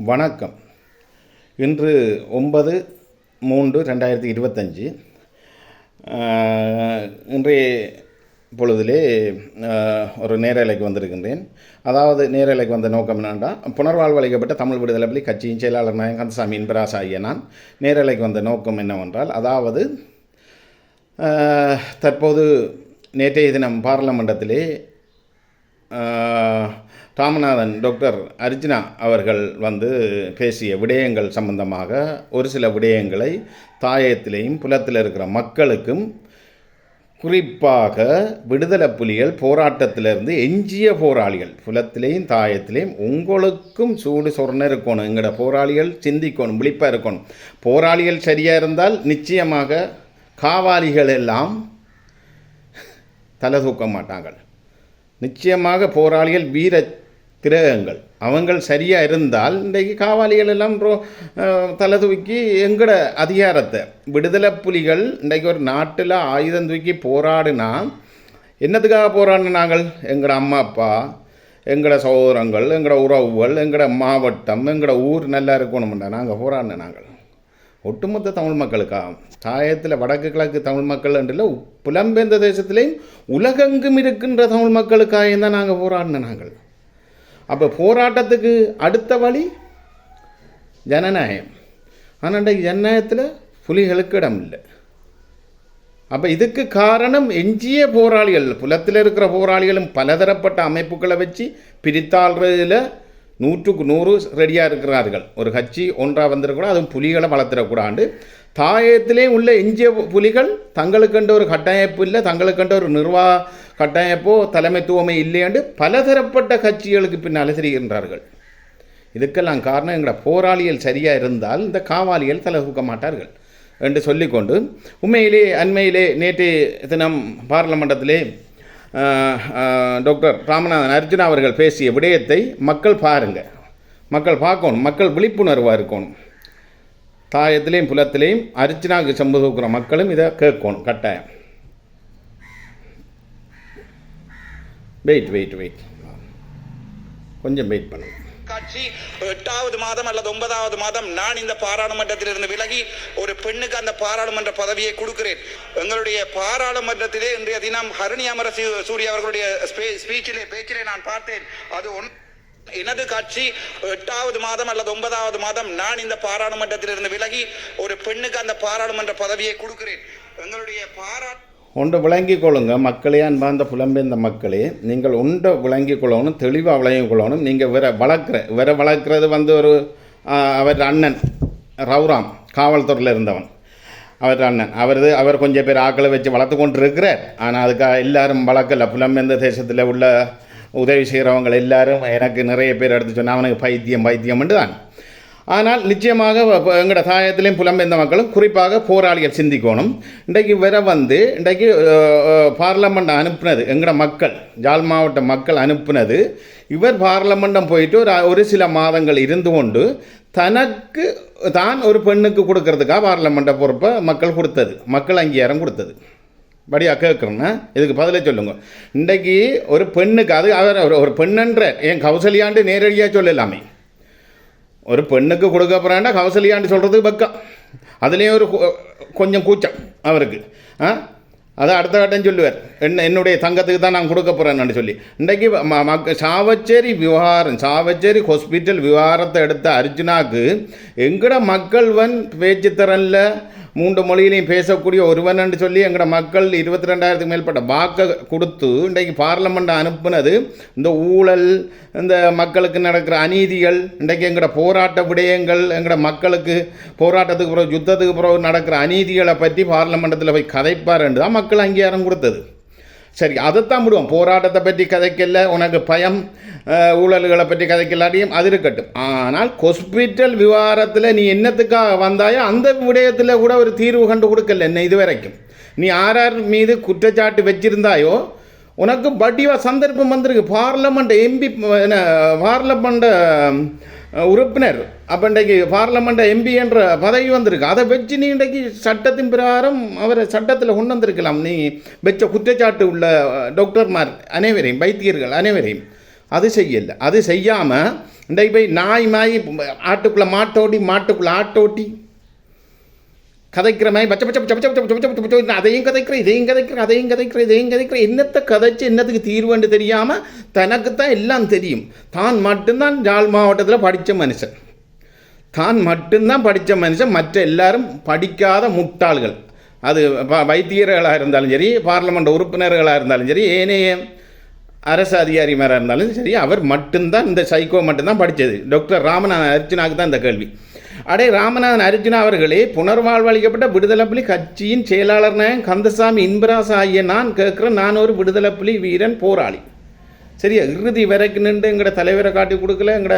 வணக்கம். இன்று 9/3/2025 இன்றைய பொழுதிலே ஒரு நேரலைக்கு வந்திருக்கின்றேன். அதாவது நேரலைக்கு வந்த நோக்கம் என்னென்னா, புனர்வாழ்வு அளிக்கப்பட்ட தமிழ் விடுதலை புலி கட்சியின் செயலாளர் நாயகம் கந்தசாமி இன்பராச ஆகிய நான் நேரலைக்கு வந்த நோக்கம் என்னவென்றால், அதாவது தற்போது நேற்றைய தினம் பாராளுமன்றத்திலே ராமநாதன் டாக்டர் அர்ஜுனா அவர்கள் பேசிய விடயங்கள் சம்பந்தமாக ஒரு சில விடயங்களை தாயத்திலேயும் புலத்தில் இருக்கிற மக்களுக்கும், குறிப்பாக விடுதலை புலிகள் போராட்டத்திலிருந்து எஞ்சிய போராளிகள் புலத்திலேயும் தாயத்திலேயும் உங்களுக்கும் சூடு சொரண இருக்கணும். எங்களோட போராளிகள் சிந்திக்கணும், விழிப்பாக இருக்கணும். போராளிகள் சரியாக இருந்தால் நிச்சயமாக காவாலிகள் எல்லாம் தலை தூக்க மாட்டாங்கள். நிச்சயமாக போராளிகள் வீர திரகங்கள். அவங்கள் சரியாக இருந்தால் இன்றைக்கு காவாலிகள் எல்லாம் தலை தூக்கி எங்களோட அதிகாரத்தை, விடுதலை புலிகள் இன்றைக்கு ஒரு நாட்டில் ஆயுதம் தூக்கி போராடினா என்னத்துக்காக போராடினாங்கள்? எங்களோட அம்மா அப்பா, எங்களோட சகோதரங்கள், எங்களோட உறவுகள், எங்களோட மாவட்டம், எங்களோட ஊர் நல்லா இருக்கணும்டா நாங்கள் போராடின. நாங்கள் ஒட்டுமொத்த தமிழ் மக்களுக்காக, தாயத்தில் வடக்கு கிழக்கு தமிழ் மக்கள் என்றில் புலம்பெயர்ந்த தேசத்திலேயும் உலகெங்கும் இருக்கின்ற தமிழ் மக்களுக்காக தான் நாங்கள் போராடின. நாங்கள் அப்போ போராட்டத்துக்கு அடுத்த வழி ஜனநாயகம். ஆனால் இன்றைக்கு ஜனநாயகத்தில் புலிகளுக்கு இடம் இல்லை. அப்போ இதுக்கு காரணம் எஞ்சிய போராளிகள், புலத்தில் இருக்கிற போராளிகளும் பலதரப்பட்ட அமைப்புகளை வச்சு பிரித்தாள்றதில் 100க்கு 100 ரெடியாக இருக்கிறார்கள். ஒரு கட்சி ஒன்றாக வந்துடக்கூடாது, அதுவும் புலிகளை வளர்த்துடக்கூடாது. தாயத்திலே உள்ள எஞ்சிய புலிகள் தங்களுக்கென்ற ஒரு கட்டமைப்பு இல்லை, தங்களுக்கென்ற ஒரு நிர்வாக கட்டமைப்போ தலைமைத்துவமே இல்லையாண்டு பலதரப்பட்ட கட்சிகளுக்கு பின்னால் தெரிகின்றார்கள். இதுக்கெல்லாம் காரணம் எங்களோட போராளிகள் சரியாக இருந்தால் இந்த காவாலிகள் தலை தூக்க மாட்டார்கள் என்று சொல்லிக்கொண்டு, உண்மையிலே அண்மையிலே நேற்று தினம் பாராளுமன்றத்திலே டாக்டர் ராமநாதன் அர்ஜுனா அவர்கள் பேசிய விடயத்தை மக்கள் பாருங்கள், மக்கள் பார்க்கணும், மக்கள் விழிப்புணர்வாக இருக்கணும். தாயத்திலையும் புலத்திலையும் அர்ஜுனாவுக்கு சம்பு தூக்குற மக்களும் இதை கேட்கணும் கட்டாயம். வெயிட் கொஞ்சம் வெயிட் பண்ணுங்க. காட்சி 8வது மாதம் அல்லது 9வது மாதம் நான் இந்த பாராளுமன்றத்திலிருந்து விலகி ஒரு பெண்ணுக்கு அந்த பாராளுமன்ற பதவியை கொடுக்கிறேன். எங்களுடைய பாராளுமன்றத்திலே இன்றைய தினம் ஹரணி அமரசூரிய அவர்களுடைய பேச்சிலே நான் பார்த்தேன். அது எனது கட்சி 8வது மாதம் அல்லது 9வது மாதம் நான் இந்த பாராளுமன்றத்திலிருந்து விலகி ஒரு பெண்ணுக்கு அந்த பாராளுமன்ற பதவியை கொடுக்கிறேன். எங்களுடைய ஒன்று விளங்கிக் கொள்ளுங்க மக்களே, அன்பார்ந்த புலம்பெயர்ந்த மக்களே, நீங்கள் ஒன்றை விளங்கிக் கொள்ளணும், தெளிவாக விளங்கிக் கொள்ளணும். நீங்கள் வேற வளர்க்குறது ஒரு அவர் அண்ணன் ரவுராம் காவல்துறையில் இருந்தவன், அவர் அண்ணன் அவர் கொஞ்சம் பேர் ஆக்களை வச்சு வளர்த்து கொண்டு இருக்கிறார். ஆனால் அதுக்காக எல்லாரும் வளர்க்கலை. புலம்பெயர்ந்த தேசத்தில் உள்ள உதவி செய்கிறவங்க எல்லாரும் எனக்கு நிறைய பேர் எடுத்து சொன்னால் அவனுக்கு பைத்தியம் தான். ஆனால் நிச்சயமாக எங்களோட தாயத்திலையும் புலம்பெயர்ந்த மக்களும் குறிப்பாக போராளிகள் சிந்திக்கணும். இன்றைக்கு இன்றைக்கு பார்லமெண்ட் அனுப்புனது எங்களோட மக்கள், ஜாழ் மாவட்ட மக்கள் அனுப்புனது. இவர் பார்லமெண்டம் போயிட்டு ஒரு சில மாதங்கள் இருந்து கொண்டு தனக்கு தான் ஒரு பெண்ணுக்கு கொடுக்கறதுக்காக பார்லமெண்ட பொறுப்பை மக்கள் கொடுத்தது, மக்கள் அங்கீகாரம் கொடுத்தது. படியா கேட்குறேன்னா இதுக்கு பதிலே சொல்லுங்க. இன்றைக்கு ஒரு பெண்ணுக்கு அவர் ஒரு பெண்ணென்ற என் கௌசல்யாண்டு நேரடியாக சொல்லலாமே. ஒரு பெண்ணுக்கு கொடுக்க போகிறாண்டா கௌசல்யாண்டு சொல்கிறதுக்கு பக்கம், அதுலேயும் ஒரு கொஞ்சம் கூச்சம் அவருக்கு. அதை அடுத்த கட்டம் சொல்லுவார், என்னுடைய தங்கத்துக்கு தான் நான் கொடுக்க போகிறேன்னு சொல்லி. இன்றைக்கு சாவச்சேரி ஹாஸ்பிட்டல் விவகாரத்தை எடுத்த அர்ஜுனாவுக்கு எங்கட மக்கள் பேச்சு திறனில் 3 மொழியிலையும் பேசக்கூடிய ஒருவன் என்று சொல்லி எங்களோட மக்கள் 22,000க்கு மேற்பட்ட வாக்கை கொடுத்து இன்றைக்கு பார்லமெண்ட் அனுப்புனது இந்த ஊழல், இந்த மக்களுக்கு நடக்கிற அநீதிகள், இன்றைக்கு எங்களோட போராட்ட விடயங்கள், எங்களோட மக்களுக்கு போராட்டத்துக்கு பிறகு யுத்தத்துக்கு பிறகு நடக்கிற அநீதிகளை பற்றி பார்லமெண்டத்தில் போய் கதைப்பார் என்று தான் மக்கள் அங்கீகாரம் கொடுத்தது. சரி, அதைத்தான் விடுவோம். போராட்டத்தை பற்றி கதைக்கல, உனக்கு பயம், ஊழல்களை பற்றி கதைக்கலாட்டியும் அது இருக்கட்டும். ஆனால் ஹாஸ்பிட்டல் விவகாரத்தில் நீ என்னத்துக்காக வந்தாயோ அந்த விடயத்தில் கூட ஒரு தீர்வு கண்டு கொடுக்கல. என்ன இதுவரைக்கும் நீ யார் மீது குற்றச்சாட்டு வச்சிருந்தாயோ உனக்கு வடிவாக சந்தர்ப்பம் வந்திருக்கு. பார்லமெண்ட் எம்பி, பார்லமெண்ட் உறுப்பினர், அப்போ இன்றைக்கு பார்லமெண்ட் எம்பி என்ற பதவி வந்திருக்கு. அதை வச்சு நீ இன்றைக்கு சட்டத்தின் பிரகாரம் அவரை சட்டத்தில் கொண்டு வந்திருக்கலாம். நீ வச்ச குற்றச்சாட்டு உள்ள டாக்டர்மார் அனைவரையும், வைத்தியர்கள் அனைவரையும் அது செய்யலை. அது செய்யாமல் இன்றைக்கு போய் நாய் மாய் ஆட்டுக்குள்ளே மாட்டுக்குள்ளே ஆட்டோட்டி கதைக்கிற மாதிரி பச்சை பச்சை பச்சை பச்சை பச்சை பச்சை பச்சை பச்சை அதையும் கதைக்கிறேன் இதையும் கதைக்கிறேன் என்னத்தை கதைச்சு என்னத்துக்கு தீர்வுன்னு தெரியாமல் தனக்குத்தான் எல்லாம் தெரியும். தான் மட்டும்தான் யாழ் மாவட்டத்தில் படித்த மனுஷன், மற்ற எல்லாரும் படிக்காத முட்டாள்கள். அது வைத்தியர்களாக இருந்தாலும் சரி, பார்லமெண்ட் உறுப்பினர்களாக இருந்தாலும் சரி, ஏனைய அரசு அதிகாரிமாராக இருந்தாலும் சரி, அவர் மட்டும்தான் இந்த சைக்கோ மட்டும்தான் படித்தது. டாக்டர் ராமநாதன் அர்ஜுனாவுக்கு தான் இந்த கேள்வி. ராமநாதன் அர்ஜுனா அவர்களே, புனர்வாழ்வளிக்கப்பட்ட விடுதலை புலி கட்சியின் செயலாளர் நாயன் கந்தசாமி இன்பராசு ஆகிய நான் கேட்குறேன், நான் ஒரு விடுதலை புலி வீரன் போராளி. சரியா, இறுதி வரைக்கும் நின்று எங்களோட தலைவரை காட்டி கொடுக்கல, எங்களோட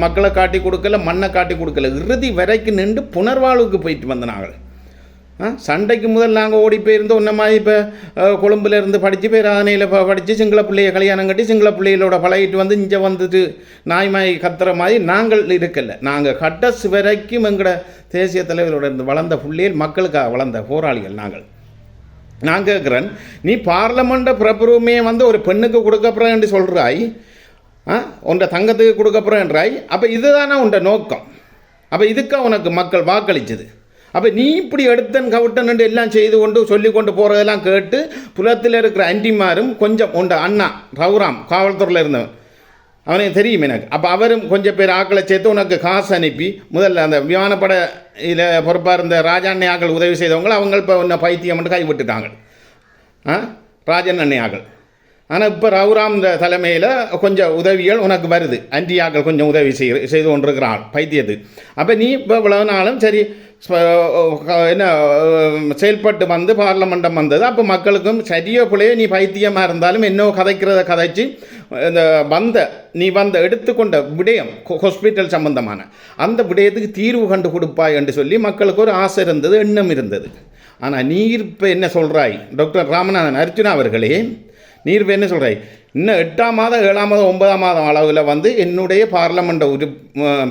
மக்களை காட்டி கொடுக்கல, மண்ணை காட்டி கொடுக்கல, இறுதி வரைக்கும் நின்று புனர்வாழ்வுக்கு போயிட்டு வந்த நாங்கள். சண்டைக்கு முதல் நாங்கள் ஓடி போயிருந்தோம். இந்த மாதிரி இப்போ கொழும்புல இருந்து படித்து பேராதனையில் படித்து சிங்கள பிள்ளையை கல்யாணம் கட்டி சிங்கள பிள்ளைகளோட பழகிட்டு வந்து இங்கே வந்துட்டு நாய்மாய் கத்துற மாதிரி நாங்கள் இருக்கல. நாங்கள் கடைசி வரைக்கும் எங்களோட தேசிய தலைவரோட இருந்து வளர்ந்த பிள்ளைகள், மக்களுக்காக வளர்ந்த போராளிகள் நாங்கள். நான் கேட்குறேன், நீ பார்லமெண்ட்டை பிரபுருமே வந்து ஒரு பெண்ணுக்கு கொடுக்கப்புறம் என்று சொல்கிறாய், உன்னை தங்கத்துக்கு கொடுக்கப்புறன்றாய். அப்போ இதுதானே உன்ட நோக்கம்? அப்போ இதுக்காக உனக்கு மக்கள் வாக்களிச்சது. அப்போ நீ இப்படி எடுத்தன் கவுட்டன் எல்லாம் செய்து கொண்டு சொல்லி கொண்டு போகிறதெல்லாம் கேட்டு புலத்தில் இருக்கிற அண்டிமாரும் கொஞ்சம் உண்ட அண்ணா ரவுராம் காவல்துறையில் இருந்தவன், அவனுக்கு தெரியும் எனக்கு. அப்போ அவரும் கொஞ்சம் பேர் ஆக்களை சேர்த்து உனக்கு காசு அனுப்பி, முதல்ல அந்த விமானப்பட இதில் பொறுப்பாக இருந்த ராஜாண்ணே ஆக்கள் உதவி செய்தவங்க அவங்க இப்போ ஒன்று பைத்தியம் மட்டும் கை விட்டுட்டாங்க, ராஜன் அண்ணையாக்கள். ஆனால் இப்போ ரவுராம் தலைமையில் கொஞ்சம் உதவிகள் உனக்கு வருது, அன்றியாக்கள் கொஞ்சம் உதவி செய்து கொண்டிருக்கிறான் பைத்தியத்துக்கு. அப்போ நீ இப்போ இவ்வளவு நாளும் சரி என்ன செயல்பட்டு வந்து பார்லமெண்டம் வந்தது. அப்போ மக்களுக்கும் சரியோ பிள்ளையோ நீ பைத்தியமாக இருந்தாலும் என்னோ கதைக்கிறத கதைச்சி இந்த நீ எடுத்துக்கொண்ட விடயம் ஹாஸ்பிட்டல் சம்பந்தமான அந்த விடயத்துக்கு தீர்வு கண்டு கொடுப்பாய் என்று சொல்லி மக்களுக்கு ஒரு ஆசை இருந்தது, எண்ணம் இருந்தது. ஆனால் நீர் இப்போ என்ன சொல்கிறாய் டாக்டர் ராமநாதன் அர்ஜுனா அவர்களே, நீர் இப்போ என்ன சொல்கிறாய்? இன்னும் 8ஆம் மாதம் 7ஆம் மாதம் 9ஆம் மாதம் அளவில் வந்து என்னுடைய பார்லமெண்ட்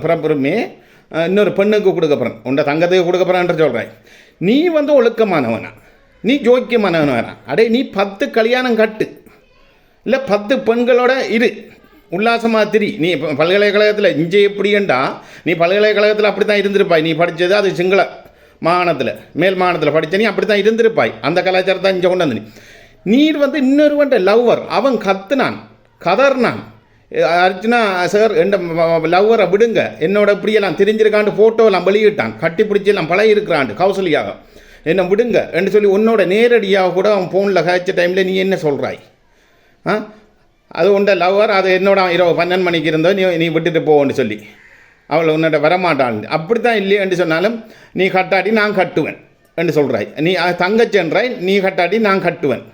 பிறப்புரிமையே இன்னொரு பெண்ணுக்கு கொடுக்கப்படுறேன், உன்னை தங்கத்துக்கு கொடுக்கப்படுறேன் சொல்கிறாய். நீ வந்து ஒழுக்கமானவனா, நீ ஜோக்கியமானவனா? நீ 10 கல்யாணம் கட்டு, இல்லை 10 பெண்களோட இரு, உல்லாசமாக திரி. நீ பல்கலைக்கழகத்தில் இங்கே எப்படின்டா, நீ பல்கலைக்கழகத்தில் அப்படி தான் இருந்திருப்பாய். நீ படித்தது அது சிங்கள மாகாணத்தில் மேல் மாகாணத்தில் படித்த நீ அப்படி தான் இருந்திருப்பாய். அந்த கலாச்சாரத்தை இங்கே கொண்டு வந்து நீர் வந்து இன்னொருவன்ட்ட லவ்வர், அவன் கதர்னான், அர்ஜுனா சார் என் லவ்வரை விடுங்க, என்னோட இப்படியெல்லாம் தெரிஞ்சிருக்காண்டு ஃபோட்டோலாம் வெளியிட்டான், கட்டி பிடிச்செல்லாம் பழகி இருக்கிறான் கௌசல்யாக, என்னை விடுங்க என்று சொல்லி உன்னோட நேரடியாக கூட அவன் ஃபோனில் கழிச்ச டைமில் நீ என்ன சொல்கிறாய்? அது உண்ட லவ்வர், அது என்னோட இரவு 12 மணிக்கு இருந்தோ நீ விட்டுட்டு போன்னு சொல்லி அவளை உன்னோட வரமாட்டான். அப்படி தான் இல்லையென்று சொன்னாலும் நீ கட்டாட்டி நான் கட்டுவேன் என்று சொல்கிறாய். நீ தங்கச்சென்றாய், நீ கட்டாட்டி நான் கட்டுவேன்.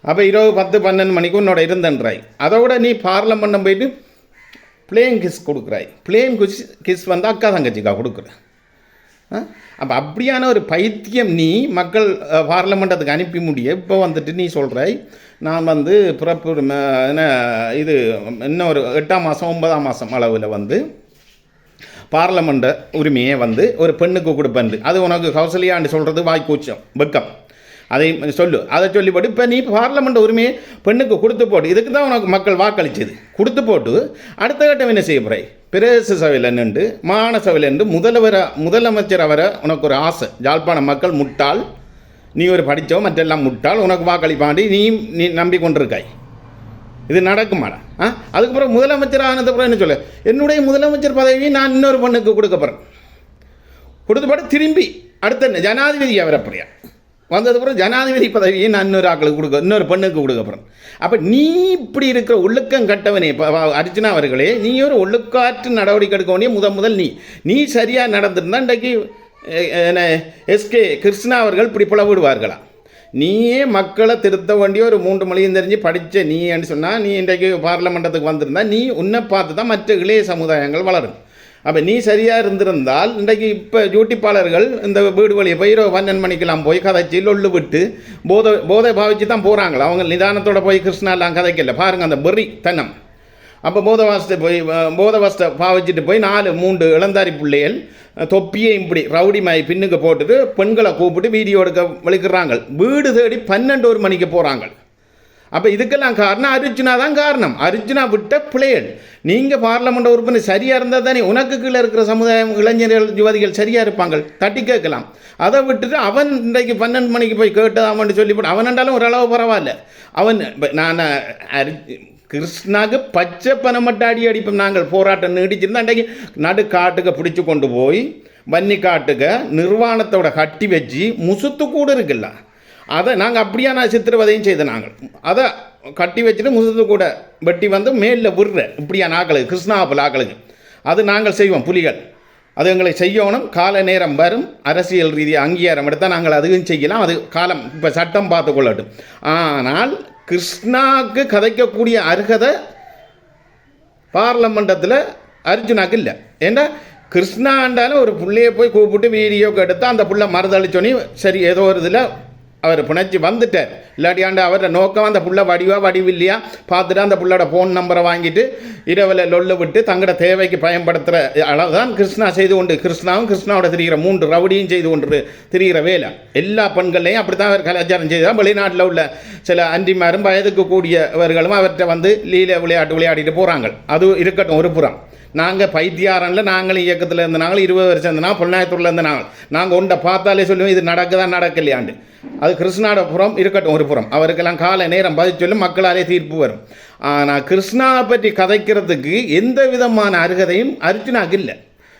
அப்போ இரவு 10-12 மணிக்கு உன்னோட இருந்தன்றாய். அதோட நீ பார்லமெண்டம் போயிட்டு பிளேயிங் கிஸ் கொடுக்குறாய். பிளேயிங் கிஸ் வந்து அக்கா தங்கச்சிக்கா கொடுக்குற. அப்போ அப்படியான ஒரு பைத்தியம் நீ மக்கள் பார்லமெண்டத்துக்கு அனுப்பி முடிய இப்போ வந்துட்டு நீ சொல்கிறாய் நான் வந்து பிறப்பு என்ன இது இன்னும் ஒரு 8ஆம் மாதம் 9ஆம் மாதம் அளவில் வந்து பார்லமெண்ட் உரிமையை வந்து ஒரு பெண்ணுக்கு கொடுப்பேன். அது உனக்கு கௌசல்யான்னு சொல்கிறது வாய்க்கூச்சம், வெக்கம். அதை சொல்லு, அதை சொல்லிப்போட்டு இப்போ நீ பார்லமெண்ட் உரிமையை பெண்ணுக்கு கொடுத்து போட்டு, இதுக்கு தான் உனக்கு மக்கள் வாக்களிச்சது. கொடுத்து போட்டு அடுத்த கட்டம் என்ன செய்ய போகிறாய்? பிரதேச சபையில் நின்று மாகாண சபையில் நின்று முதலமைச்சர் அவரை உனக்கு ஒரு ஆசை. யாழ்ப்பாண மக்கள் முட்டாள், நீ ஒரு படித்தவன், மற்றெல்லாம் முட்டாள், உனக்கு வாக்களிப்பாண்டி நீ நம்பி கொண்டிருக்காய். இது நடக்குமாடா? அதுக்கப்புறம் முதலமைச்சர் ஆனதுக்கப்புறம் என்ன சொல்ல, என்னுடைய முதலமைச்சர் பதவியை நான் இன்னொரு பெண்ணுக்கு கொடுக்க போகிறேன். கொடுத்து போட்டு திரும்பி அடுத்த ஜனாதிபதி அவரப்படியா வந்ததுக்கப்புறம் ஜனாதிபதி பதவியை நான் இன்னொரு பெண்ணுக்கு கொடுக்க போகிறேன். அப்போ நீ இப்படி இருக்கிற ஒழுக்கம் கட்டவனே அர்ஜுனா அவர்களே, நீ ஒரு ஒழுக்காற்று நடவடிக்கை எடுக்க வேண்டிய முதல் நீ சரியாக நடந்திருந்தா இன்றைக்கு எஸ்கே கிருஷ்ணா அவர்கள் இப்படி புலவிடுவார்களா? நீயே மக்களை திருத்த வேண்டிய ஒரு 3 மொழியும் தெரிஞ்சு படித்த நீன்னு சொன்னால் நீ இன்றைக்கு பார்லமெண்டத்துக்கு வந்திருந்தா நீ உன்னை பார்த்து தான் மற்ற இளைய சமுதாயங்கள் வளரும். அப்போ நீ சரியாக இருந்திருந்தால் இன்றைக்கு இப்போ டியூட்டிப்பாளர்கள் இந்த வீடு வழியை போய் 12 மணிக்கெல்லாம் போய் கதைச்சி லொல்லு விட்டு போதை பாவிச்சு தான் போகிறாங்களா? அவங்க நிதானத்தோடு போய் கிருஷ்ணாலாம் கதைக்கல பாருங்கள், அந்த பெரி தனம். அப்போ போதவாசத்தை பாவிச்சுட்டு போய் 4-3 இளந்தாரி பிள்ளைகள் தொப்பியை இப்படி ரவுடி மாய் பின்னுக்கு போட்டுட்டு பெண்களை கூப்பிட்டு வீடியோ எடுக்க வலிக்கிறாங்க. வீடு தேடி 12 மணிக்கு போகிறாங்க. அப்போ இதுக்கெல்லாம் காரணம் அர்ஜுனா தான் காரணம். அர்ஜுனா விட்ட பிள்ளைகள். நீங்கள் பார்லமெண்ட் உறுப்பினர் சரியாக இருந்தால் தானே உனக்கு கீழே இருக்கிற சமுதாயம் இளைஞர்கள் யுவதிகள் சரியாக இருப்பாங்க, தட்டி கேட்கலாம். அதை விட்டுட்டு அவன் இன்றைக்கு 12 மணிக்கு போய் கேட்டதாமன்னு சொல்லிவிட்டு அவன் என்றாலும் ஓரளவு பரவாயில்ல. அவன் நான் கிருஷ்ணாவுக்கு பச்சை பனை மட்டும் அடிப்போம். நாங்கள் போராட்டம் நீடிச்சிருந்தா அன்றைக்கு நடு காட்டுக்கு பிடிச்சி கொண்டு போய் வன்னி காட்டுக்கு நிர்வாணத்தோட கட்டி வச்சு முசுத்து கூட இருக்குல்ல, அதை நாங்கள் அப்படியான சித்திரவதையும் செய்த நாங்கள் அதை கட்டி வச்சுட்டு முசுத்து கூட வெட்டி வந்து மேலில் விடுற இப்படியான ஆக்களுக்கு கிருஷ்ணாபுல் ஆக்களுக்கு அது நாங்கள் செய்வோம். புலிகள் அது எங்களை செய்யணும். கால நேரம் வரும், அரசியல் ரீதியாக அங்கீகாரம் எடுத்தால் நாங்கள் அதுவும் செய்யலாம். அது காலம் இப்போ சட்டம் பார்த்து கொள்ளட்டும். ஆனால் கிருஷ்ணாவுக்கு கதைக்கக்கூடிய அருகதை பார்லமெண்டத்தில் அர்ஜுனாக்கு இல்லை. ஏன்னா கிருஷ்ணாண்டாலும் ஒரு பிள்ளையை போய் கூப்பிட்டு வீடியோக்கு எடுத்தால் அந்த பிள்ளை மறுதளிச்சோன்னே சரி ஏதோ ஒரு இதில் அவர் பிணைச்சி வந்துட்டார். இல்லாட்டியாண்டு அவரோட நோக்கம் அந்த புள்ள வடிவில்லையா பார்த்துட்டு அந்த புள்ளோட ஃபோன் நம்பரை வாங்கிட்டு இரவில் லொல்லு விட்டு தங்களோட தேவைக்கு பயன்படுத்துகிற அளவு தான் கிருஷ்ணா செய்து கொண்டு கிருஷ்ணாவும் கிருஷ்ணாவோட திரிகிற 3 ரவுடியும் செய்து கொண்டு திரிகிற வேலை. எல்லா பெண்களையும் அப்படி தான் அவர் கலாச்சாரம் செய்தால். வெளிநாட்டில் உள்ள சில அன்றிமாரும் வயதுக்கு கூடியவர்களும் அவர்கிட்ட வந்து லீல விளையாடிட்டு போகிறாங்க. அது இருக்கட்டும் ஒரு புறம். நாங்கள் பைத்தியாரனில் நாங்களும் இயக்கத்தில் இருந்த நாங்கள் 20 வருஷம் இருந்தனா பொன்னாயத்தூரில் இருந்த நாங்கள் ஒன்றை பார்த்தாலே சொல்லுவோம் இது நடக்குதான் நடக்கலையாண்டு. அது கிருஷ்ணாவோட புறம் இருக்கட்டும் ஒரு புறம். அவருக்கெல்லாம் கால நேரம் பதில் சொல்லும், மக்களாலே தீர்ப்பு வரும். ஆனால் கிருஷ்ணாவை பற்றி கதைக்கிறதுக்கு எந்த விதமான அருகதையும் அர்ஜுனாவுக்கு இல்லை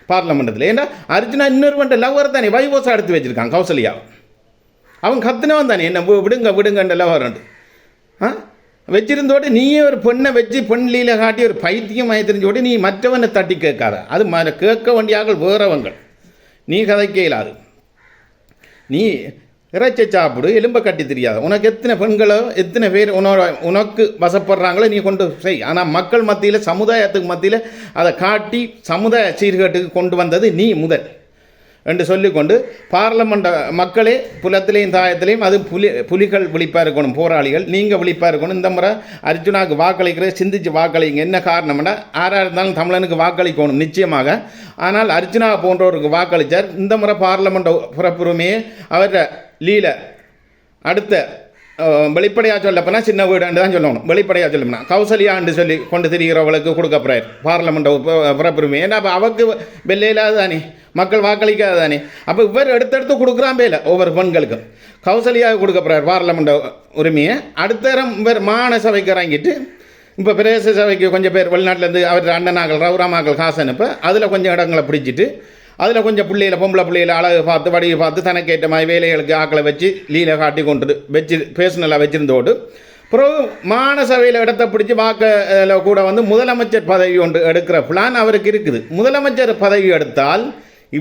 பார்லமெண்டத்தில். ஏன்னா அர்ஜுனா இன்னொரு லவர் தானே வைவோஸாக எடுத்து வச்சுருக்கான் கௌசல்யா. அவன் கத்துனவன் தானே என்ன விடுங்கன்ற லவர் வச்சிருந்தோடு நீயே ஒரு பெண்ணை வச்சு பெண்லீல காட்டி ஒரு பைத்தியம் தெரிஞ்சோடு நீ மற்றவனை தட்டி கேட்காத. அது கேட்க வேண்டியார்கள் வேறவங்கள். நீ கதைக்க இயலாது. நீ இறைச்சி சாப்பிடு, எலும்பை கட்டி தெரியாது. உனக்கு எத்தனை பெண்களோ எத்தனை பேர் உனக்கு வசப்படுறாங்களோ நீ கொண்டு செய். ஆனால் மக்கள் மத்தியில் சமுதாயத்துக்கு மத்தியில் அதை காட்டி சமுதாய சீர்கேட்டுக்கு கொண்டு வந்தது நீ முதல் என்று சொல்லிக்கொண்டு பார்லமெண்ட் மக்களே புலத்திலையும் தாயத்திலையும் அது புலிகள் விழிப்பாக இருக்கணும், போராளிகள் நீங்கள் விழிப்பாக இருக்கணும். இந்த முறை அர்ஜுனாவுக்கு வாக்களிக்கிற சிந்திச்சு வாக்களிங்க. என்ன காரணம்னா யாராக இருந்தாலும் தமிழனுக்கு வாக்களிக்கணும் நிச்சயமாக. ஆனால் அர்ஜுனா போன்றவருக்கு வாக்களித்தார். இந்த முறை பார்லமெண்ட் புறப்புரிமையே அவர லீல அடுத்த வெளிப்படையாக சொல்லப்போனால் சின்ன வீடுன்னு தான் சொல்லணும். வெளிப்படையாக சொல்லப்போனா கௌசல்யான்னு சொல்லி கொண்டு திரிகிறவர்களுக்கு கொடுக்கப்படுறார் பார்லமெண்ட் புறப்புரிமை. ஏன்னா அப்போ அவருக்கு வெள்ளையில்லாத தானே, மக்கள் வாக்களிக்காத தானே. அப்போ இவர் எடுத்தெடுத்து கொடுக்குறான் பேல ஒவ்வொரு பெண்களுக்கும். கௌசல்யாவுக்கு கொடுக்கப்படுறார் பார்லமெண்ட் உரிமையை. அடுத்த இவர் மாகாண சபைக்கு இறங்கிட்டு இப்போ பிரதேச சபைக்கு கொஞ்சம் பேர் வெளிநாட்டிலேருந்து அவர் அண்ணனாக்கள் ரவுராமாக்கள் காசு அனுப்ப அதில் கொஞ்சம் இடங்களை பிடிச்சிட்டு அதில் கொஞ்சம் பொம்பளை பிள்ளைகளை அழகு பார்த்து வடிவை பார்த்து தனக்கேற்ற மாதிரி வேலைகளுக்கு ஆக்களை வச்சு லீலை காட்டி கொண்டு வச்சு பேசினெல்லாம் வச்சுருந்தோடு அப்புறம் மாநசபையில் இடத்தை பிடிச்சி வாக்கில் கூட வந்து முதலமைச்சர் பதவி ஒன்று எடுக்கிற பிளான் அவருக்கு இருக்குது. முதலமைச்சர் பதவி எடுத்தால்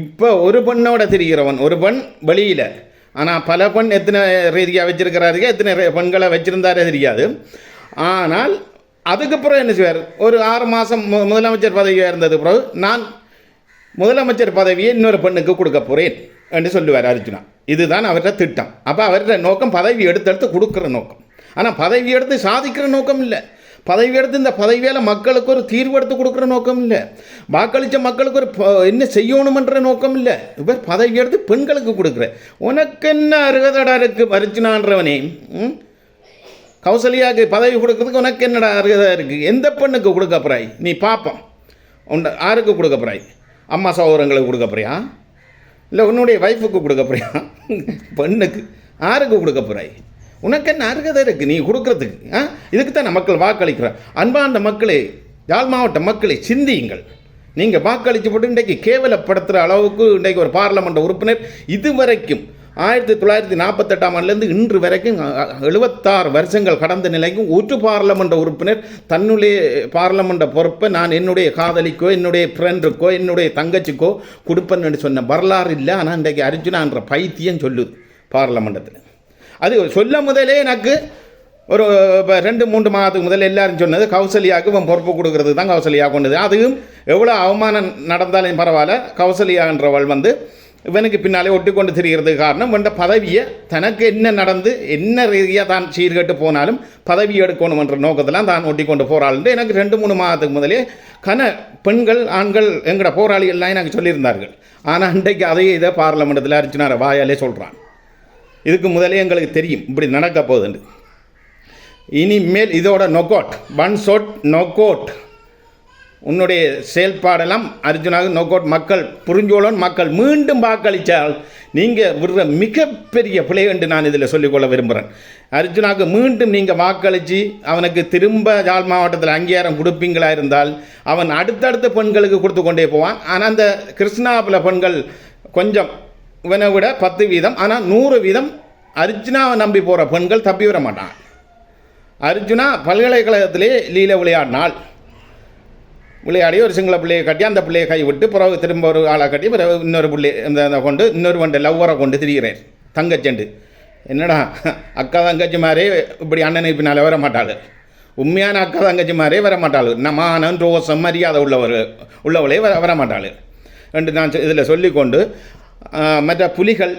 இப்போ ஒரு பெண்ணோட திரிகிறவன் ஒரு பெண் வெளியில், ஆனால் பல பெண் எத்தனை ரீதியாக வச்சிருக்கிறாரு எத்தனை பெண்களை வச்சுருந்தாரே தெரியாது. ஆனால் அதுக்கப்புறம் என்ன செய்வார், ஒரு 6 மாதம் முதலமைச்சர் பதவியாக இருந்தது பிறகு நான் முதலமைச்சர் பதவியை இன்னொரு பெண்ணுக்கு கொடுக்க போகிறேன் என்று சொல்லுவார் அர்ஜுனா. இதுதான் அவர்கிட்ட திட்டம். அப்போ அவர்கிட்ட நோக்கம் பதவி எடுத்து கொடுக்குற நோக்கம். ஆனால் பதவி எடுத்து சாதிக்கிற நோக்கம் இல்லை. பதவி எடுத்து இந்த பதவியால் மக்களுக்கு ஒரு தீர்வு எடுத்து கொடுக்குற நோக்கம் இல்லை. வாக்களித்த மக்களுக்கு ஒரு என்ன செய்யணுமன்ற நோக்கம் இல்லை. இவர் பதவி எடுத்து பெண்களுக்கு கொடுக்குற. உனக்கு என்ன அருகதடா இருக்குது அர்ஜுனான்றவனே? கௌசல்யாவுக்கு பதவி கொடுக்குறதுக்கு உனக்கு என்னடா அருகதை இருக்குது? எந்த பெண்ணுக்கு கொடுக்க போகிறாய் நீ? பார்ப்போம் யாருக்கு கொடுக்க போகிறாய்? அம்மா சகோதரங்களுக்கு கொடுக்க போறியா, இல்லை உன்னுடைய வைஃபுக்கு கொடுக்க போறியா? பெண்ணுக்கு யாருக்கு கொடுக்க போகிறாய்? உனக்கு என்ன அருகதை இருக்குது நீ கொடுக்குறதுக்கு? இதுக்கு தான் மக்கள் வாக்களிக்கிறோம். அன்பான மக்களே, யாழ் மாவட்ட மக்களே சிந்தியுங்கள். நீங்கள் வாக்களித்து போட்டு இன்றைக்கு கேவலப்படுத்துகிற அளவுக்கு இன்றைக்கு ஒரு பார்லமெண்ட் உறுப்பினர் இதுவரைக்கும் 1948ஆம் ஆண்டுலேருந்து இன்று வரைக்கும் 76 வருஷங்கள் கடந்த நிலைக்கும் ஒரு பார்லமெண்ட் உறுப்பினர் தன்னுடைய பார்லமெண்ட் பொறுப்பை நான் என்னுடைய காதலிக்கோ என்னுடைய ஃப்ரெண்டுக்கோ என்னுடைய தங்கச்சிக்கோ கொடுப்பேன்னு சொன்ன வரலாறு இல்லை. ஆனால் இன்றைக்கு அர்ஜுனான்ற பைத்தியம் சொல்லுது பார்லமெண்டத்தில். அது சொல்ல முதலே எனக்கு ஒரு 2-3 மாதத்துக்கு முதல்ல எல்லாரும் சொன்னது கௌசல்யாவுக்கு இவன் பொறுப்பு கொடுக்கறது தான் கௌசல்யா கொண்டது. அதுவும் எவ்வளோ அவமானம் நடந்தாலும் பரவாயில்ல, கௌசல்யான்றவள் வந்து இவனுக்கு பின்னாலே ஒட்டி கொண்டு திரிகிறதுக்கு காரணம் வேண்ட பதவியை தனக்கு என்ன நடந்து என்ன ரீதியாக தான் சீர்கட்டு போனாலும் பதவி எடுக்கணும் என்ற நோக்கத்தில் தான் ஒட்டி கொண்டு போராளுண்டு எனக்கு 2-3 மாதத்துக்கு முதலே பெண்கள் ஆண்கள் எங்கட போராளிகள்லாம் எனக்கு சொல்லியிருந்தார்கள். ஆனால் இன்றைக்கு அதையே இதை பார்லமெண்டத்தில் அர்ஜுனார வாயாலே சொல்கிறான். இதுக்கு முதலே எங்களுக்கு தெரியும் இப்படி நடக்க போகுதுண்டு. இனிமேல் இதோட நொக்கோட் ஒன் ஷாட் நொக்கோட் உன்னுடைய செயல்பாடெல்லாம் அர்ஜுனாக நோக்கோட் மக்கள் புரிஞ்சோளன் மக்கள் மீண்டும் வாக்களித்தால் நீங்கள் விடுற மிகப்பெரிய பிழை என்று நான் இதில் சொல்லிக்கொள்ள விரும்புகிறேன். அர்ஜுனாவுக்கு மீண்டும் நீங்கள் வாக்களித்து அவனுக்கு திரும்ப யாழ் மாவட்டத்தில் அங்கீகாரம் கொடுப்பீங்களா இருந்தால் அவன் அடுத்தடுத்த பெண்களுக்கு கொடுத்து கொண்டே போவான். ஆனால் அந்த கிருஷ்ணாவில் பெண்கள் கொஞ்சம் இவனை விட 10%, ஆனால் 100% அர்ஜுனாவை நம்பி போகிற பெண்கள் தப்பி வர மாட்டான். அர்ஜுனா பல்கலைக்கழகத்திலே லீல விளையாடி ஒரு சிங்கள பிள்ளையை கட்டி அந்த பிள்ளையை கைவிட்டு பிறகு திரும்ப ஒரு ஆளை கட்டி பிறகு இன்னொரு பிள்ளை இந்த கொண்டு இன்னொரு வண்டை லவ்வரை கொண்டு திரிகிறேன் தங்கச்சண்டு. என்னடா அக்கா தங்கச்சி மாதிரியே இப்படி அண்ணனுக்கு பின்னால் வர மாட்டாள். உண்மையான அக்கா தங்கச்சி மாதிரியே வர மாட்டாள். மானம் ரோசம் மரியாதை உள்ளவளே வர மாட்டாள் என்று நான் இதில் சொல்லிக்கொண்டு மற்ற புலிகள்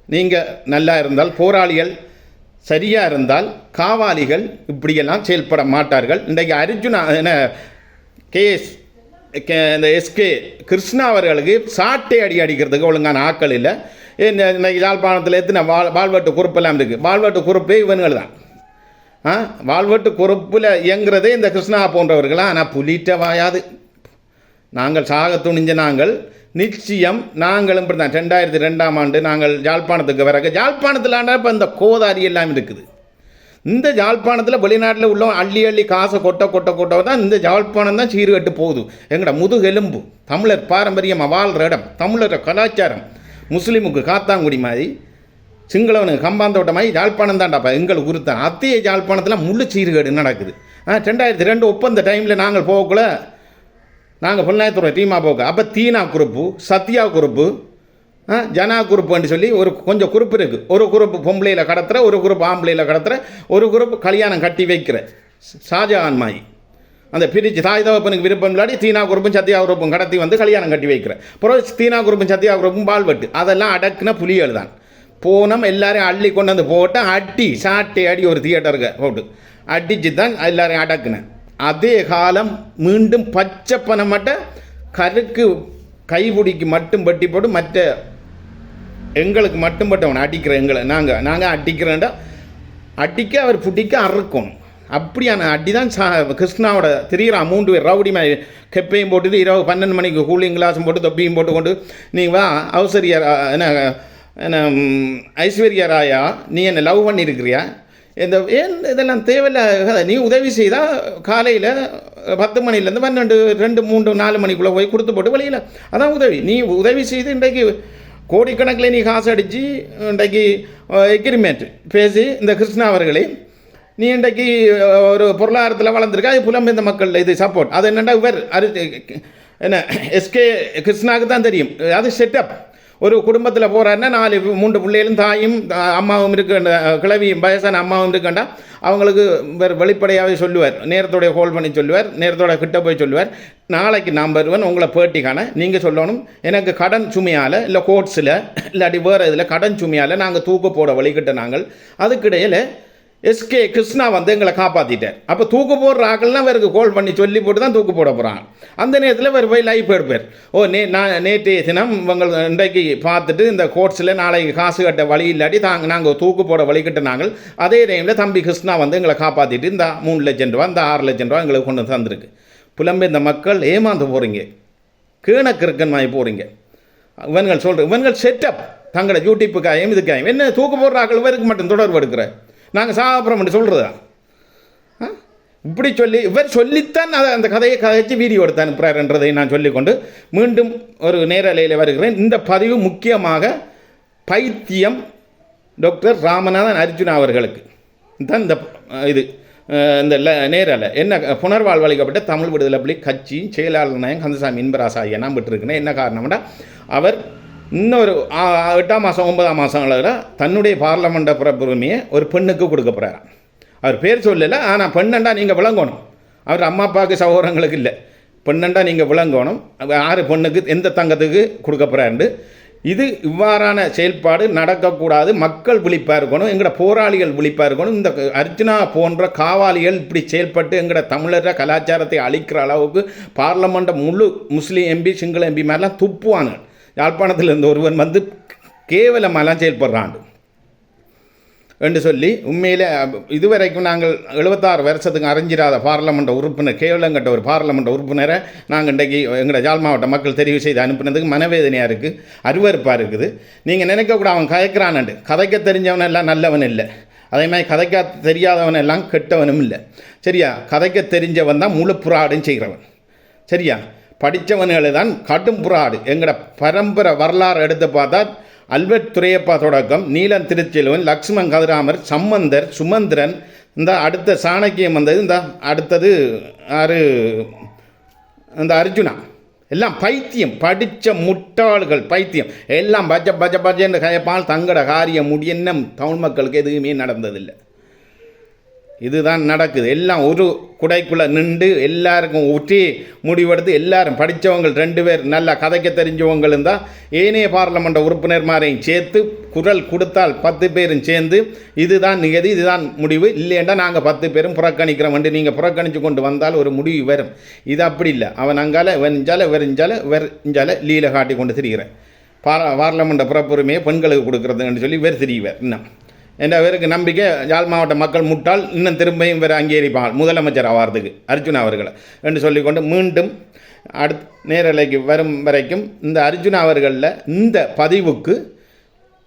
நீங்கள் நல்லா இருந்தால், போராளிகள் சரியாக இருந்தால், காவாலிகள் இப்படியெல்லாம் செயல்பட மாட்டார்கள். இன்றைக்கு அர்ஜுனா இந்த எஸ்கே கிருஷ்ணா அவர்களுக்கு சாட்டை அடிக்கிறதுக்கு ஒழுங்கான ஆக்கள் இல்லை. இன்றைக்கு யாழ்ப்பாணத்தில் எத்தனை வாழ்வெட்டு குறுப்பெல்லாம் இருக்குது. வாழ்வெட்டு குறுப்பே இவன்கள் தான். வாழ்வெட்டு குறுப்பில் இயங்குறதே இந்த கிருஷ்ணா போன்றவர்களாம். ஆனால் புலிட்ட வாயாது நாங்கள் சாக துணிஞ்ச நாங்கள் நிச்சயம் நாங்களும் இப்படி தான் 2002ஆம் ஆண்டு நாங்கள் யாழ்ப்பாணத்துக்கு வரக்கு யாழ்ப்பாணத்தில் இப்போ இந்த கோதாரி எல்லாம் இருக்குது. இந்த யாழ்ப்பாணத்தில் வெளிநாட்டில் உள்ள அள்ளி காசை கொட்ட தான் இந்த யாழ்ப்பாணம் தான் சீர்கட்டு போகுது. எங்கட முதுகெலும்பு தமிழர் பாரம்பரியமாக வாழ்கிற இடம், தமிழர் கலாச்சாரம், முஸ்லீமுக்கு காத்தாங்குடி மாதிரி, சிங்களவனுக்கு கம்பாந்தோட்ட மாதிரி யாழ்ப்பாணம் தான்டாப்பா எங்களுக்கு உறுத்தான். அத்தைய யாழ்ப்பாணத்தில் முழு சீர்கேடு நடக்குது. 2002 ஒப்பந்த டைமில் நாங்கள் போகக்குள்ள நாங்கள் பொன்னாயத்துறை டீமாக போக அப்போ தீனா குரூப்பு, சத்யா குரூப்பு, ஜனா குரூப்புன்னு சொல்லி ஒரு கொஞ்சம் குரூப் இருக்குது. ஒரு குரூப் பொம்பளையில் கடத்துகிற, ஒரு குரூப் ஆம்பளையில் கடத்துகிற, ஒரு குரூப் கல்யாணம் கட்டி வைக்கிற ஷாஜஹான் மாயி அந்த பிரித்து தாய் தகப்பனுக்கு விருப்பம் இல்லாடி தீனா குரூப்பும் சத்யா குரூப்பும் கடத்தி வந்து கல்யாணம் கட்டி வைக்கிற அப்புறம் தீனா குரூப்பும் சத்யா குரூப்பும் பால்வெட்டு அதெல்லாம் அடக்குன புலிகள் தான். போனோம் எல்லாரையும் அள்ளி கொண்டு வந்து போட்டால் அடி சாட்டை அடி ஒரு தியேட்டருக்கு போட்டு அடிச்சு தான் எல்லாரையும் அடக்குனேன். அதே காலம் மீண்டும் பச்சை பணம் மட்டும் கருக்கு கைபிடிக்கு மட்டும் பட்டி போட்டு மற்ற எங்களுக்கு மட்டும் பட்டவன் அடிக்கிற எங்களை நாங்கள் அடிக்கிறேன்டா அடிக்க அவர் புட்டிக்க அறுக்கணும். அப்படியான அடி தான் கிருஷ்ணாவோட திரிகிற 3 பேர் ரவுடி மாதிரி கெப்பையும் போட்டுட்டு இரவு 12 மணிக்கு கூலிங் கிளாஸும் போட்டு தொப்பியும் போட்டுக்கொண்டு நீங்கள் வா அவசரியா என்ன ஐஸ்வர்யா ராயா நீ என்னை லவ் பண்ணியிருக்கிறியா ஏன் இதெல்லாம் தேவையில்லை. நீ உதவி செய்தால் காலையில் 10 மணிலேருந்து 12, 2, 3, 4 மணிக்குள்ளே போய் கொடுத்து போட்டு வெளியில் அதான் உதவி. நீ உதவி செய்து இன்றைக்கு கோடிக்கணக்கில் நீ காசு அடித்து இன்றைக்கு எக்ரிமெண்ட் பேசி இந்த கிருஷ்ணா அவர்களே நீ இன்றைக்கு ஒரு பொருளாதாரத்தில் வளர்ந்துருக்கா. அது புலம்பெயர்ந்த மக்கள் இது சப்போர்ட். அது என்னென்னா இவர் என்ன எஸ்கே கிருஷ்ணாவுக்கு தான் தெரியும். அது செட்டப். ஒரு குடும்பத்தில் போகிறாருன்னா 3 பிள்ளைகளும் தாயும் அம்மாவும் இருக்க கிளவியும் வயசான அம்மாவும் இருக்கண்டா அவங்களுக்கு வெளிப்படையாகவே சொல்லுவார். நேரத்தோடைய ஹோல்ட் பண்ணி சொல்லுவார், நேரத்தோட கிட்ட போய் சொல்லுவார். நாளைக்கு நான் வருவேன் உங்களை பேட்டிக்கான நீங்கள் சொல்லணும் எனக்கு கடன் சுமையால் இல்லை கோர்ட்ஸில் இல்லாட்டி வேறு இதில் கடன் சுமையால் நாங்கள் தூக்கு போட வழிகிட்ட நாங்கள் அதுக்கிடையில் எஸ்கே கிருஷ்ணா வந்து எங்களை காப்பாற்றிட்டார். அப்போ தூக்கு போடுற ஆக்கள்லாம் வேறுக்கு கால் பண்ணி சொல்லி போட்டு தான் தூக்கு போட போகிறாங்க. அந்த நேரத்தில் வேறு போய் லைஃப் எடுப்பார். நான் நேற்றைய தினம் உங்கள் இன்றைக்கு பார்த்துட்டு இந்த கோர்ட்ஸில் நாளைக்கு காசு கட்ட வழி இல்லாட்டி நாங்கள் தூக்கு போட வழிகிட்ட நாங்கள் அதே டைமில் தம்பி கிருஷ்ணா வந்து எங்களை காப்பாற்றிட்டு இந்த 3 லட்சம் ரூபா இந்த 6 லட்சம் ரூபா எங்களுக்கு கொண்டு தந்துருக்கு. புலம்பெயர்ந்த மக்கள் ஏமாந்து போகிறீங்க, கீழக்கிருக்கன் மாதிரி போகிறீங்க. இவன்கள் செட்டப் தங்களோட யூடியூப்புக்காயும் இதுக்காயும் என்ன தூக்கு போடுற ஆக்கள் இவருக்கு மட்டும் தொடர்பு எடுக்கிற நாங்கள் சாப்பிட்றோம் சொல்கிறதா இப்படி சொல்லி இவர் சொல்லித்தான் அதை அந்த கதையை கதைச்சு வீடியோ எடுத்து அனுப்புகிறார்ன்றதை நான் சொல்லிக்கொண்டு மீண்டும் ஒரு நேரலையில் வருகிறேன். இந்த பதிவு முக்கியமாக பைத்தியம் டாக்டர் ராமநாதன் அர்ஜுனா அவர்களுக்கு தான் இந்த நேரலை என்ன புனர்வாழ்வளிக்கப்பட்ட தமிழ் விடுதலை புலி கட்சி செயலாளர் நாயகம் கந்தசாமி இன்பராசா ஐயா நான் விட்டுருக்கேன். என்ன காரணம்னா அவர் இன்னொரு 8ஆம் மாதம் 9ஆம் மாதங்களில் தன்னுடைய பார்லமெண்ட புறப்புரிமையை ஒரு பெண்ணுக்கு கொடுக்க போகிறாராம். அவர் பேர் சொல்லலை, ஆனால் பெண்ணண்டா நீங்கள் விளங்கணும். அவர் அம்மா அப்பாவுக்கு சகோதரங்களுக்கு இல்லை, பெண்ணண்டா நீங்கள் விளங்கணும். 6 பெண்ணுக்கு எந்த தங்கத்துக்கு கொடுக்க போகிறாரு. இது இவ்வாறான செயல்பாடு நடக்கக்கூடாது. மக்கள் விழிப்பாக இருக்கணும், எங்களோட போராளிகள் விழிப்பாக இருக்கணும். இந்த அர்ஜுனா போன்ற காவாலிகள் இப்படி செயல்பட்டு எங்களோட தமிழர கலாச்சாரத்தை அழிக்கிற அளவுக்கு பார்லமெண்ட முழு முஸ்லீம் எம்பி சிங்கள எம்பி மாதிரிலாம் துப்புவாங்க. யாழ்ப்பாணத்தில் இருந்த ஒருவன் வந்து கேவலமாலாம் செயல்படுறான். என்று சொல்லி உண்மையில் இதுவரைக்கும் நாங்கள் 76 வருஷத்துக்கு அறிஞ்சிராத பார்லமெண்ட் உறுப்பினர் கேவலங்கட்ட ஒரு பார்லமெண்ட் உறுப்பினரை நாங்கள் இன்றைக்கு எங்களோட யாழ் மாவட்ட மக்கள் தெரிவு செய்து அனுப்புனதுக்கு மனவேதனையாக இருக்குது, அருவருப்பாக இருக்குது. நீங்கள் நினைக்கக்கூட அவன் கதைக்கிறானண்டு, கதைக்க தெரிஞ்சவன் எல்லாம் நல்லவன் இல்லை, அதே மாதிரி கதைக்க தெரியாதவன் எல்லாம் கெட்டவனும் இல்லை. சரியா? கதைக்க தெரிஞ்சவன் தான் முழு புறாடும் செய்கிறவன். சரியா? படித்தவன்களை தான் கடும் புறாடு. எங்களோட பரம்பரை வரலாறு எடுத்து பார்த்தா அல்பர்ட் துரையப்பா தொடக்கம், நீலன் திருச்செல்வன், லக்ஷ்மண் கதிராமர், சம்பந்தர், சுமந்திரன், இந்த அடுத்த சாணக்கியம் வந்தது, இந்த அடுத்தது யாரு இந்த அர்ஜுனா, எல்லாம் பைத்தியம், படித்த முட்டாள்கள் பைத்தியம், எல்லாம் பஜ பஜ பஜன்னு கையப்பால் தங்கட காரியம் முடியும். தமிழ் மக்களுக்கு எதுவுமே நடந்ததில்லை. இதுதான் நடக்குது. எல்லாம் ஒரு குடைக்குள்ளே நின்று எல்லாருக்கும் ஒற்றி முடிவெடுத்து எல்லாரும் படித்தவங்க 2 பேர் நல்லா கதைக்க தெரிஞ்சவங்க இருந்தால் ஏனைய பார்லமெண்ட் உறுப்பினர்மாரையும் சேர்த்து குரல் கொடுத்தால் 10 பேரும் சேர்ந்து இதுதான் நிகதி, இதுதான் முடிவு, இல்லைண்டா நாங்கள் 10 பேரும் புறக்கணிக்கிறோம் என்று நீங்கள் புறக்கணித்து கொண்டு வந்தால் ஒரு முடிவு வரும். இது அப்படி இல்லை. அவன் அங்கால வெறிஞ்சால லீலை காட்டி கொண்டு திரிகிறேன். பார்லமெண்ட் புறப்புரிமையை பெண்களுக்கு கொடுக்குறதுன்னு சொல்லி திரிவர். இன்னும் என்ற பேருக்கு நம்பிக்கை யாழ் மாவட்ட மக்கள் முட்டால் இன்னும் திரும்பியும் வேறு அங்கீகரிப்பாங்க முதலமைச்சர் ஆவார்த்துக்கு அர்ஜுனா அவர்களை என்று சொல்லிக்கொண்டு மீண்டும் நேரலைக்கு வரும் வரைக்கும் இந்த அர்ஜுனா அவர்களில் இந்த பதிவுக்கு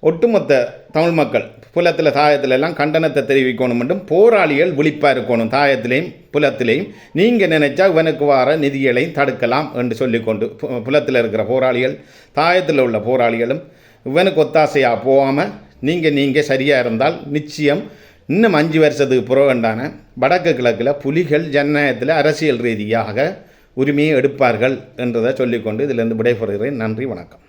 ஒட்டுமொத்த தமிழ் மக்கள் புலத்தில் தாயத்தில் எல்லாம் கண்டனத்தை தெரிவிக்கணும் என்றும் போராளிகள் விழிப்பாக இருக்கணும். தாயத்திலையும் புலத்திலையும் நீங்கள் நினைச்சா இவனுக்கு வர நிதிகளையும் தடுக்கலாம் என்று சொல்லிக்கொண்டு புலத்தில் இருக்கிற போராளிகள் தாயத்தில் உள்ள போராளிகளும் இவனுக்கு ஒத்தாசையாக போகாமல் நீங்கள் சரியாக இருந்தால் நிச்சயம் இன்னும் 5 வருஷத்துக்கு புறவேண்டான வடக்கு கிழக்கில் புலிகள் ஜனநாயகத்தில் அரசியல் ரீதியாக உரிமையை எடுப்பார்கள் என்றதை சொல்லிக்கொண்டு இதிலிருந்து விடைபெறுகிறேன். நன்றி, வணக்கம்.